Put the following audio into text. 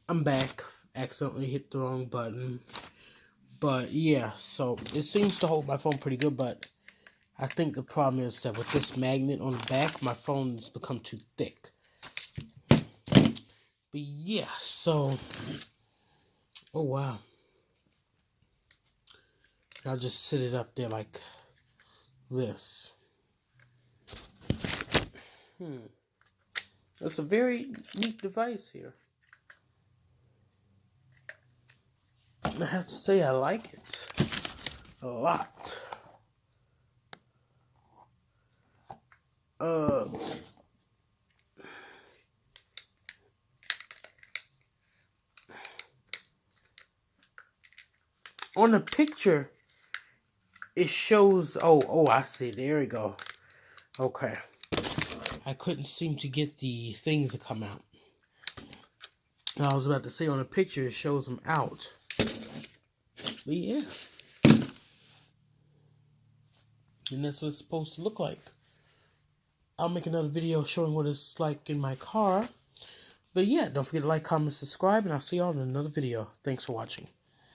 I'm back. Accidentally hit the wrong button. But yeah, so it seems to hold my phone pretty good, but I think the problem is that with this magnet on the back, my phone's become too thick. But yeah, so, oh wow. I'll just sit it up there like this. It's a very neat device here. I have to say I like it a lot. On the picture, it shows, oh, I see, there we go. Okay. I couldn't seem to get the things to come out. I was about to say, on the picture, it shows them out. But yeah. And that's what it's supposed to look like. I'll make another video showing what it's like in my car. But yeah, don't forget to like, comment, subscribe, and I'll see y'all in another video. Thanks for watching.